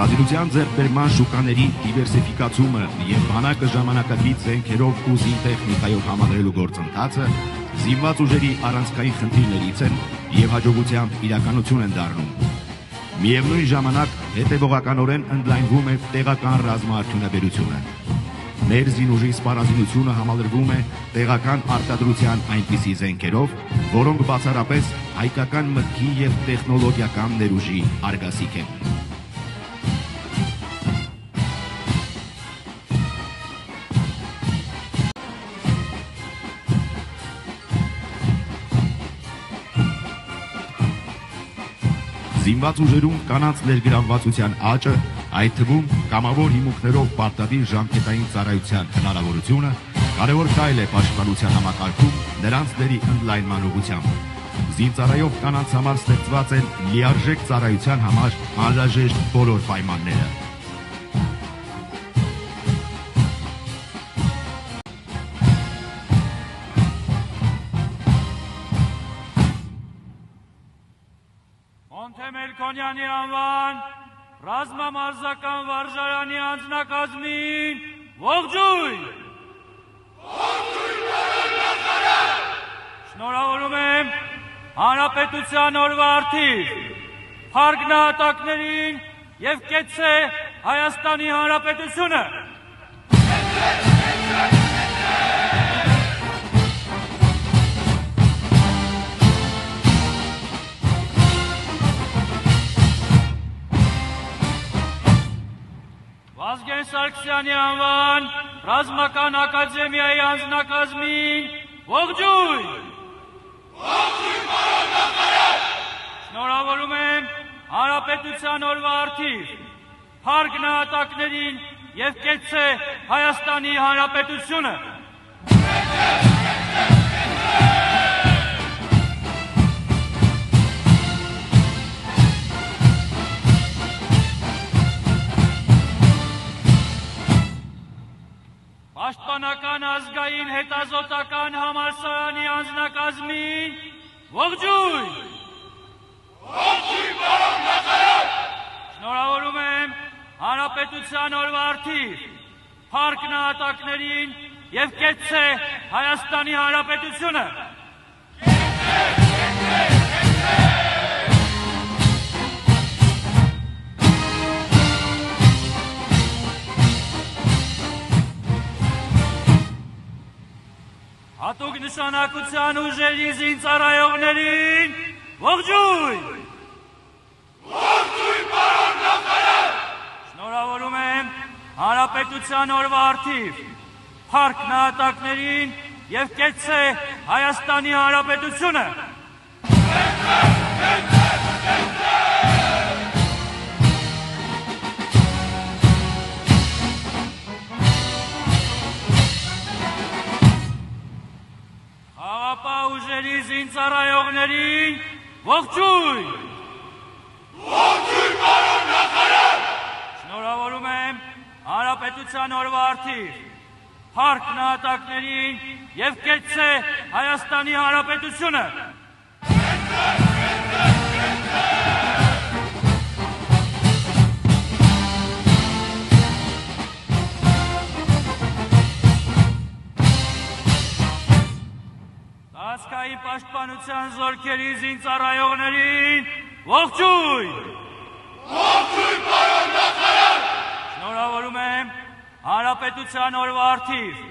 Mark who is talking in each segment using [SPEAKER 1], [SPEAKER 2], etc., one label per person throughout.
[SPEAKER 1] Սպառազինության ձեռքբերման շուկաների դիվերսիֆիկացումը եւ բանակը ժամանակակից զենքերով ու զինտեխնիկայով համալրելու գործընթացը զինված ուժերի առանցքային խնդիրներից են եւ հաջողությամբ իրականություն են դառնում։ Միևնույն ժամանակ հետևողականորեն ընդլայնվում է տեղական ռազմաարդյունաբերությունը։ Մեր զինուժի սպառազինությունը համալրվում է տեղական արտադրության այնպիսի զենքերով, որոնք բացառապես հայկական մտքի եւ տեխնոլոգիական ներուժի արգասիք են։ Զինված ուժերում կանանց ներգրավվածության աճը, այդ թվում կամավոր հիմունքներով պարտադիր ժամկետային ծառայության հնարավորությունը կարևոր քայլ է պաշտպանության համակարգում նրանց դերի ընդլայնման ուղղությամբ։ Զինծառայող կանանց համար ստեղծված են լիարժեք ծառայության համար անհրաժեշտ բոլոր պայմանները։
[SPEAKER 2] Մելքոնյանի անվան ռազմամարզական վարժարանի անձնակազմին ողջույն։ Ողջույն պարոն նախարար։ Շնորհավորում եմ Հանրապետության օրվա առթիվ փառք նահատակներին եւ կեցցե Հայաստանի Հանրապետությունը։ Վազգեն Սարգսյանի անվան ռազմական ակադեմիայի անձնակազմին ողջույն։ Ողջույն պարոն նախարար։ Շնորհավորում եմ Հանրապետության օրվա առթիվ փառք նահատակներին եւ կեցցե Հայաստանի Հանրապետությունը։ Պաշտպանական ազգային հետազոտական համալսարանի անձնակազմին ողջույն։ Ողջույն պարոն նախարար։ Շնորհավորում եմ Հանրապետության օրվա առթիվ փառք նահատակներին եւ կեցցե Հայաստանի Հանրապետությունը։ Հատուկ նշանակության ուժերի զինծառայողներին ողջույն։ Ողջույն պարոն նախարար։ Շնորհավորում եմ Հանրապետության օրվա առթիվ փառք նահատակներին եւ կեցցե Հայաստանի Հանրապետությունը։ Ուժերի զինծառայողներին ողջույն։ Ողջույն պարոն նախարար։ Շնորհավորում եմ Հանրապետության օրվա առթիվ փառք նահատակներին եւ կեցցե Հայաստանի Հանրապետությունը։ Ազգային պաշտպանության զորքերի զինծառայողներին ողջույն։ Ողջույն պարոն նախարար։ Շնորհավորում եմ Հանրապետության օրվա առթիվ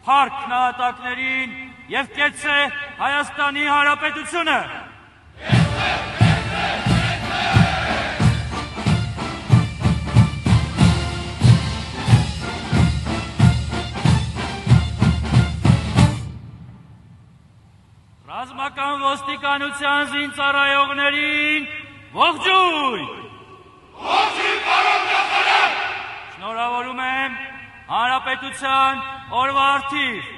[SPEAKER 2] փառք նահատակներին եւ կեցցե Հայաստանի Հանրապետությունը։ Ռազմական ոստիկանության զինծառայողներին ողջույն։ Ողջույն պարոն նախարար։ Շնորհավորում եմ Հանրապետության օրվա առթիվ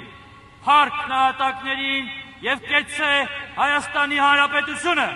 [SPEAKER 2] փառք նահատակներին եւ կեցցե Հայաստանի Հանրապետությունը։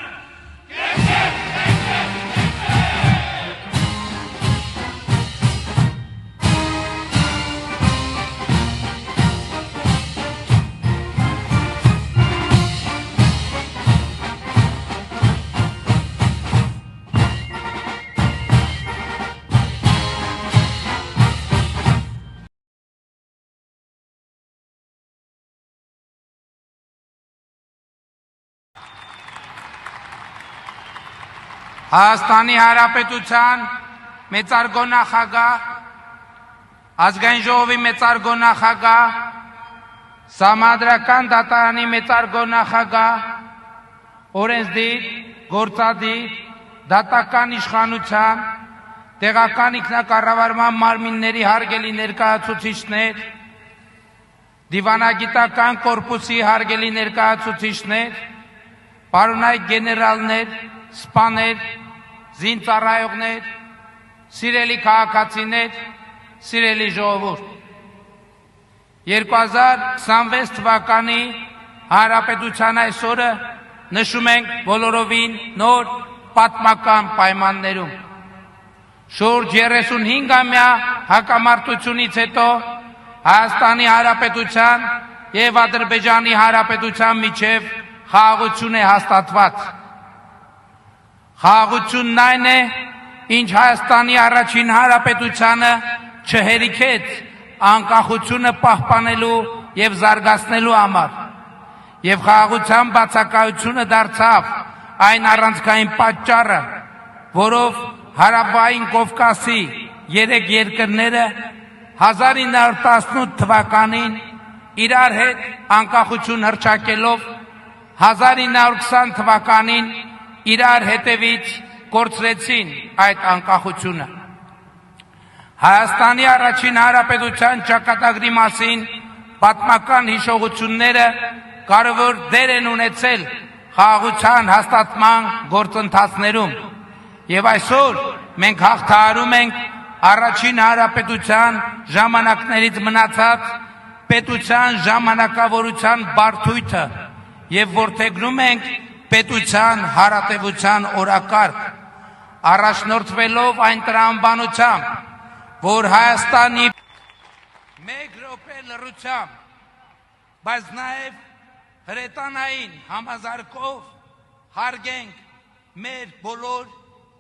[SPEAKER 3] Հայաստանի Հանրապետության մեծարգո նախագահ, ազգային ժողովի մեծարգո նախագահ, Սահմանադրական դատարանի մեծարգո նախագահ, օրենսդիր, գործադիր, դատական իշխանության, տեղական ինքնակառավարման մարմինների հարգելի ներկայացուցիչներ, դիվանագիտական կորպուսի հարգելի ներկայացուցիչներ, պարոնայք գեներալներ, սպաներ, զինծառայողներ, սիրելի քաղաքացիներ, սիրելի ժողովուրդ, 2026 թվականի Հանրապետության այս օրը նշում ենք բոլորովին նոր պատմական պայմաններում։ Շուրջ 35-ամյա հակամարտությունից հետո Հայաստանի Հանրապետության և Ադրբեջանի Հանրապետության միջև խաղաղություն է հաստատված։ Խաղաղությունն այն է, ինչ Հայաստանի առաջին հանրապետությանը չհերիքեց անկախությունը պահպանելու և զարգացնելու համար, և խաղաղության բացակայությունը դարձավ այն առանցքային պատճառը, որով Հարավային Կովկասի 3 երկրները 1918 թվականին իրար հետ անկախություն հռչակելով 1920 թվականին իրար հետևից կորցրեցին այդ անկախությունը։ Հայաստանի առաջին հանրապետության ճակատագրի մասին պատմական հիշողությունները կարևոր դեր են ունեցել խաղաղության հաստատման գործընթացներում, և այսօր մենք հաղթահարում ենք առաջին հանրապետության ժամանակներից մնացած պետության ժամանակավորության բարդույթը և որդեգնում ենք պետության հարատևության օրակարգ, առաջնորդվելով այն տրամաբանությամբ, որ Հայաստանի մեկ րոպե լռությամբ, բայց նաև հրետանային համազարկով հարգենք մեր բոլոր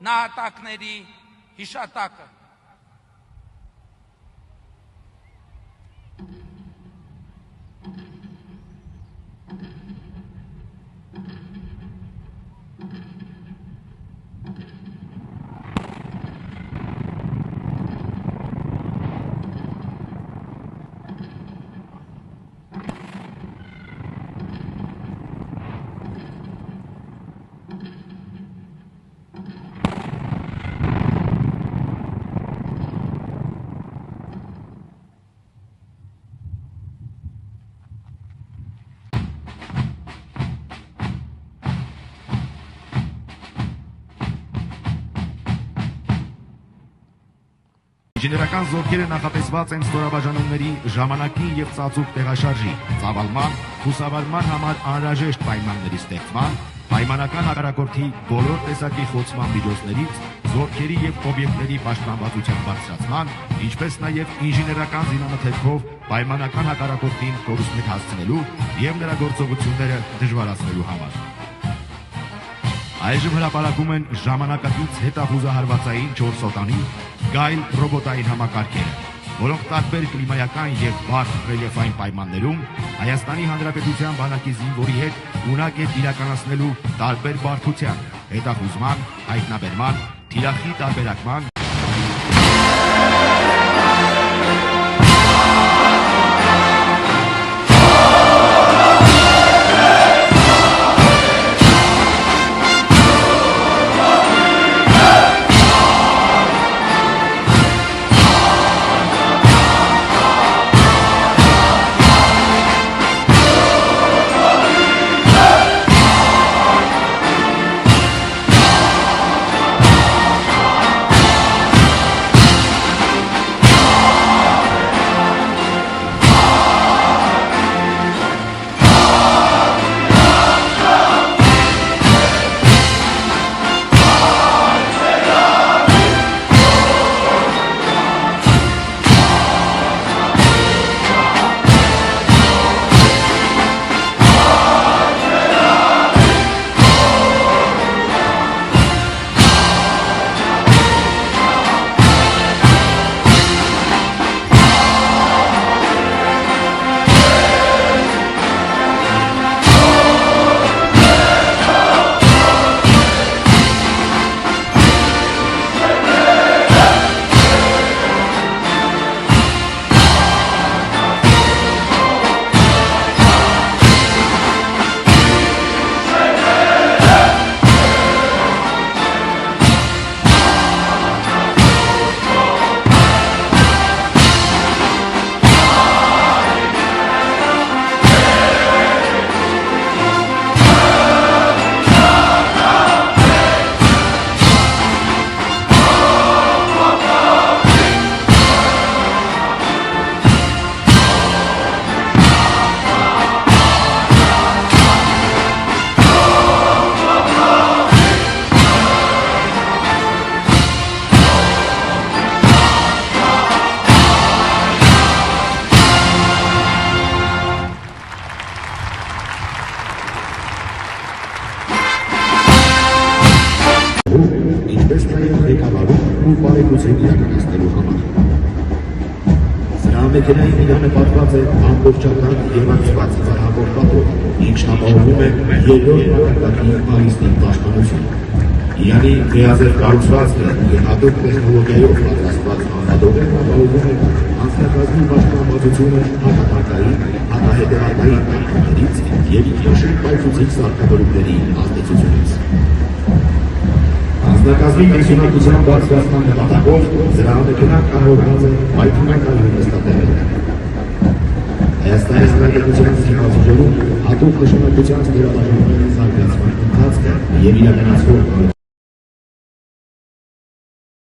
[SPEAKER 3] նահատակների հիշատակը։
[SPEAKER 1] Ինժեներական զորքերը նախատեսված են ստորաբաժանումների ժամանակի և ծածուկ տեղաշարժի, ծավալման, խուսավարման համար անհրաժեշտ պայմանների ստեղծման, պայմանական հակառակորդի բոլոր տեսակի խոցման միջոցներից, զորքերի և օբյեկտների պաշտպանվածության բարձրացման, ինչպես նաև ինժեներական զինամթերքով պայմանական հակառակորդին կորուստներ հասցնելու և նրա գործողությունները դժվարացնելու համար։ Այժմ հրապարակում են ժամանակակից հետախուզահարվածային 4 սոտանի գայլ ռոբոտային համակարգերը, որոնք տարբեր կլիմայական և բարդ ռելիեֆային պայմաններում Հայաստանի Հանրապետության բանակի զինվորի հետ ունակ է իրականացնելու տարբեր բարդության, հետախուզման, հայտնաբերման, թիրախի տարբերակման Զրահամեքենայի իրանը պատված է ամբողջական երացված զարհավոր պատով, ինչն ապահովում է երրորդ մակարդակի արհեստի պաշտպանությունը։ Իրանի քրեազեր կառուցվածքը և հատուկ տեխնոլոգիայով պատրաստված անհատորեն ապահովում է անձնակազմի պաշտպանվածությունը հակամարտային, հակահետևակային պայքարներից և ինքնաշեն պայթուցիչ սարքավորումների ազդեցությունից։ Անձնակազմի կենսունակության բարձրացման նպատակով զրահամեքենան կառավարված է պայթյունական հանգստատեղերով։ Հայաստանի Հանրապետության զինված ուժերում հատուկ նշանակության ստորաբաժանումների զարգացման ընթացքը և իրականացվող